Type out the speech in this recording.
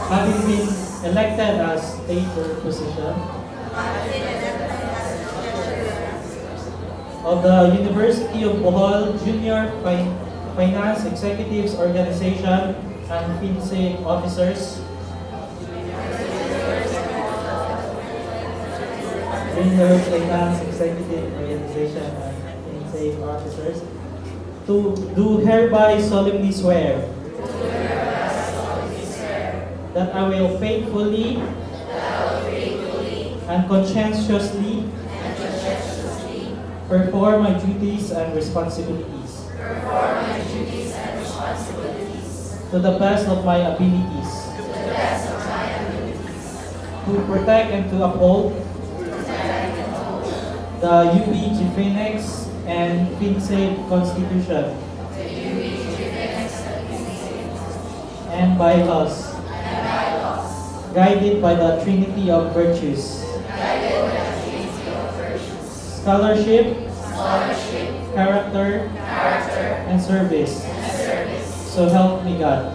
having been elected as state position of the University of Bohol Junior Finance Executives Organization and FinSafe officers, Junior Finance Executive Organization and FinSafe officers, do hereby solemnly swear that I will faithfully and conscientiously perform my duties and responsibilities to the best of my abilities, to protect and to uphold the UPG Phoenix and FinSafe Constitution and bylaws, guided by the Trinity of Virtues, scholarship, character, and service. So help me God.